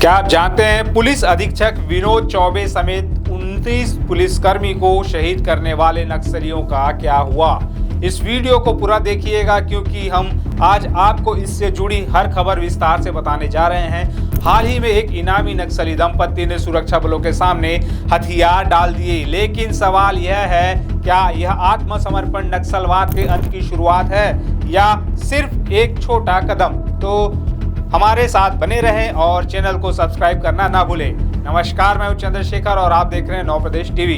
क्या आप जानते हैं पुलिस अधीक्षक विनोद चौबे समेत 29 पुलिसकर्मी को शहीद करने वाले नक्सलियों का क्या हुआ। इस वीडियो को पूरा देखिएगा क्योंकि हम आज आपको इससे जुड़ी हर खबर विस्तार से बताने जा रहे हैं। हाल ही में एक इनामी नक्सली दंपत्ति ने सुरक्षा बलों के सामने हथियार डाल दिए, लेकिन सवाल यह है क्या यह आत्मसमर्पण नक्सलवाद के अंत की शुरुआत है या सिर्फ एक छोटा कदम। तो हमारे साथ बने रहें और चैनल को सब्सक्राइब करना ना भूलें। नमस्कार, मैं हूं चंद्रशेखर और आप देख रहे हैं नव प्रदेश टीवी।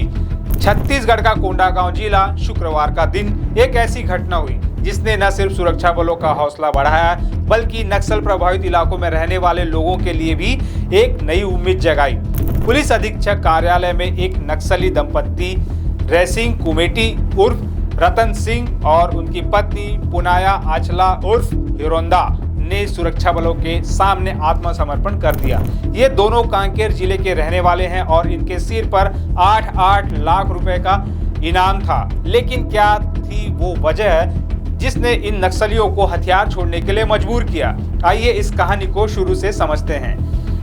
छत्तीसगढ़ का कोंडागांव जिला शुक्रवार का दिन एक ऐसी घटना हुई जिसने न सिर्फ सुरक्षा बलों का हौसला बढ़ाया बल्कि नक्सल प्रभावित इलाकों में रहने वाले लोगों के लिए भी एक नई उम्मीद जगाई। पुलिस अधीक्षक कार्यालय में एक नक्सली दंपत्ति रेसिंग कुमेटी उर्फ रतन सिंह और उनकी पत्नी पुनाया आचला उर्फ हिरोंदा ने सुरक्षा बलों के सामने आत्मसमर्पण कर दिया। ये दोनों कांकेर जिले के रहने वाले हैं और इनके सिर पर 8-8 लाख रुपए का इनाम था। लेकिन क्या थी वो वजह जिसने इन नक्सलियों को हथियार छोड़ने के लिए मजबूर किया। आइए इस कहानी को शुरू से समझते हैं।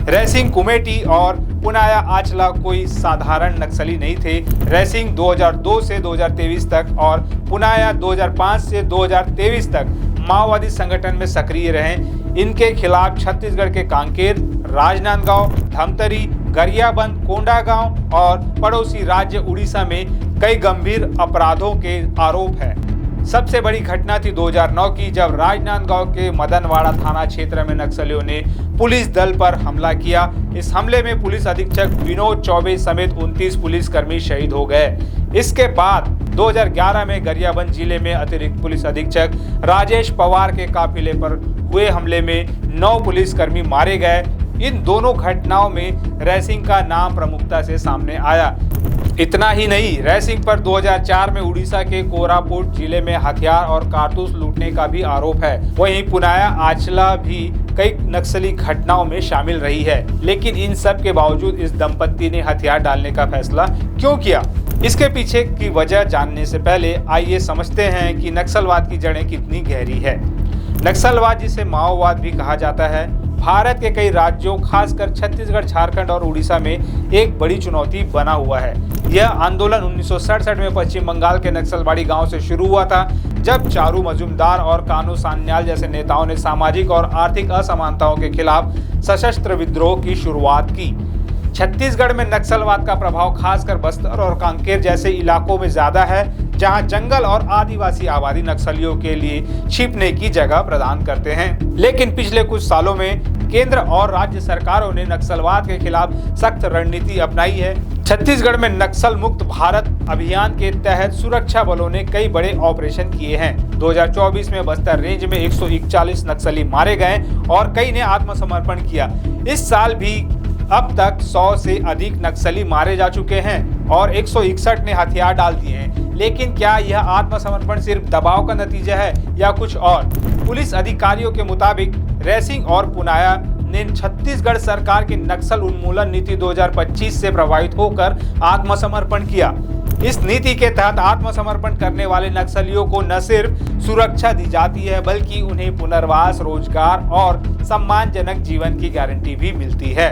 रेसिंग कुमेटी और पुनाया आचला कोई साधारण नक्सली नहीं थे। रेसिंग 2002 से 2023 तक और पुनाया 2005 से 2023 तक माओवादी संगठन में सक्रिय रहे। इनके खिलाफ छत्तीसगढ़ के कांकेर, राजनांदगांव, धमतरी, गरियाबंद, कोंडागांव और पड़ोसी राज्य उड़ीसा में कई गंभीर अपराधों के आरोप हैं। सबसे बड़ी घटना थी 2009 की, जब राजनांदगांव के मदनवाड़ा थाना क्षेत्र में नक्सलियों ने पुलिस दल पर हमला किया। इस हमले में पुलिस अधीक्षक विनोद चौबे समेत 29 पुलिसकर्मी शहीद हो गए। इसके बाद 2011 में गरियाबंद जिले में अतिरिक्त पुलिस अधीक्षक राजेश पवार के काफिले पर हुए हमले में 9 पुलिसकर्मी मारे गए। इन दोनों घटनाओं में रेसिंग का नाम प्रमुखता से सामने आया। इतना ही नहीं, रेसिंग पर 2004 में उड़ीसा के कोरापुट जिले में हथियार और कारतूस लूटने का भी आरोप है। वहीं पुनाया आचला भी कई नक्सली घटनाओं में शामिल रही है। लेकिन इन सब के बावजूद इस दंपत्ति ने हथियार डालने का फैसला क्यों किया? इसके पीछे की वजह जानने से पहले आइए समझते हैं कि नक्सलवाद की जड़ें कितनी गहरी है। नक्सलवाद, जिसे माओवाद भी कहा जाता है, भारत के कई राज्यों खासकर छत्तीसगढ़, झारखंड और उड़ीसा में एक बड़ी चुनौती बना हुआ है। यह आंदोलन 1967 में पश्चिम बंगाल के नक्सलबाड़ी गांव से शुरू हुआ था, जब चारू मजूमदार और कानू सान्याल जैसे नेताओं ने सामाजिक और आर्थिक असमानताओं के खिलाफ सशस्त्र विद्रोह की शुरुआत की। छत्तीसगढ़ में नक्सलवाद का प्रभाव खासकर बस्तर और कांकेर जैसे इलाकों में ज्यादा है, जहां जंगल और आदिवासी आबादी नक्सलियों के लिए छिपने की जगह प्रदान करते हैं। लेकिन पिछले कुछ सालों में केंद्र और राज्य सरकारों ने नक्सलवाद के खिलाफ सख्त रणनीति अपनाई है। छत्तीसगढ़ में नक्सल मुक्त भारत अभियान के तहत सुरक्षा बलों ने कई बड़े ऑपरेशन किए हैं। 2024 में बस्तर रेंज में 141 नक्सली मारे गए और कई ने आत्मसमर्पण किया। इस साल भी अब तक 100 से अधिक नक्सली मारे जा चुके हैं और 161 ने हथियार डाल दिए हैं। लेकिन क्या यह आत्मसमर्पण सिर्फ दबाव का नतीजा है या कुछ और? पुलिस अधिकारियों के मुताबिक रेसिंग और पुनाया ने छत्तीसगढ़ सरकार की नक्सल उन्मूलन नीति 2025 से प्रभावित होकर आत्मसमर्पण किया। इस नीति के तहत आत्मसमर्पण करने वाले नक्सलियों को न सिर्फ सुरक्षा दी जाती है बल्कि उन्हें पुनर्वास, रोजगार और सम्मानजनक जीवन की गारंटी भी मिलती है।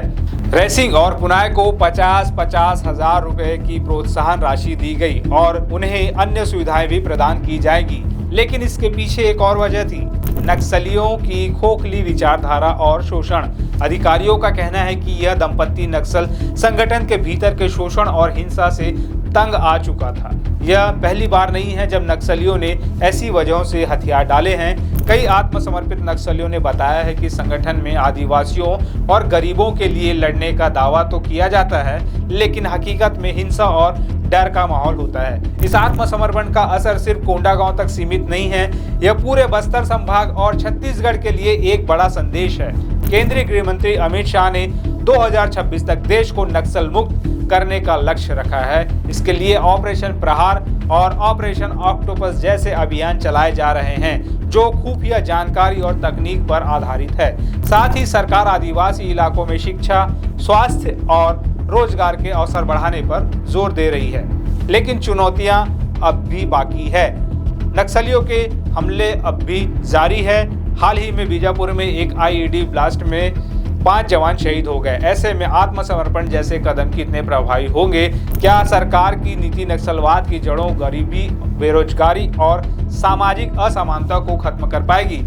रेसिंग और पुनाया को 50-50 हजार रुपए की प्रोत्साहन राशि दी गई और उन्हें अन्य सुविधाएं भी प्रदान की जाएगी। लेकिन इसके पीछे एक और वजह थी, नक्सलियों की खोखली विचारधारा और शोषण। अधिकारियों का कहना है कि यह दंपत्ति नक्सल संगठन के भीतर के शोषण और हिंसा से तंग आ चुका था। यह पहली बार नहीं है जब नक्सलियों ने ऐसी वजहों से हथियार डाले हैं। कई आत्मसमर्पित नक्सलियों ने बताया है कि संगठन में आदिवासियों और गरीबों के लिए लड़ने का दावा तो किया जाता है, लेकिन हकीकत में हिंसा और डर का माहौल होता है। इस आत्मसमर्पण का असर सिर्फ कोंडागांव तक सीमित नहीं है, यह पूरे बस्तर संभाग और छत्तीसगढ़ के लिए एक बड़ा संदेश है। केंद्रीय गृह मंत्री अमित शाह ने 2026 तक देश को नक्सल मुक्त करने का लक्ष्य रखा है। इसके लिए ऑपरेशन प्रहार और ऑपरेशन ऑक्टोपस जैसे अभियान चलाए जा रहे हैं, जो खुफिया जानकारी और तकनीक पर आधारित है। साथ ही सरकार आदिवासी इलाकों में शिक्षा, स्वास्थ्य और रोजगार के अवसर बढ़ाने पर जोर दे रही है। लेकिन चुनौतियां अब भी बाकी है। नक्सलियों के हमले अब भी जारी है। हाल ही में बीजापुर में एक आईईडी ब्लास्ट में 5 जवान शहीद हो गए। ऐसे में आत्मसमर्पण जैसे कदम कितने प्रभावी होंगे? क्या सरकार की नीति नक्सलवाद की जड़ों, गरीबी, बेरोजगारी और सामाजिक असमानता को खत्म कर पाएगी?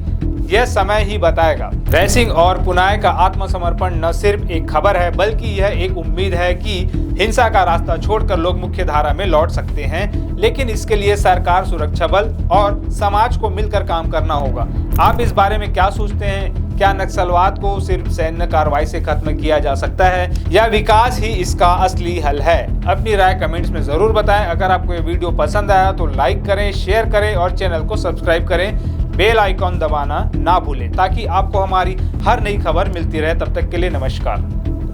यह समय ही बताएगा। रैसिंग और पुनाय का आत्मसमर्पण न सिर्फ एक खबर है, बल्कि यह एक उम्मीद है कि हिंसा का रास्ता छोड़कर लोग मुख्य धारा में लौट सकते हैं। लेकिन इसके लिए सरकार, सुरक्षा बल और समाज को मिलकर काम करना होगा। आप इस बारे में क्या सोचते हैं? क्या नक्सलवाद को सिर्फ सैन्य कार्रवाई से खत्म किया जा सकता है या विकास ही इसका असली हल है? अपनी राय कमेंट्स में जरूर बताएं। अगर आपको ये वीडियो पसंद आया तो लाइक करें, शेयर करें और चैनल को सब्सक्राइब करें। बेल आइकॉन दबाना ना भूलें ताकि आपको हमारी हर नई खबर मिलती रहे। तब तक के लिए नमस्कार।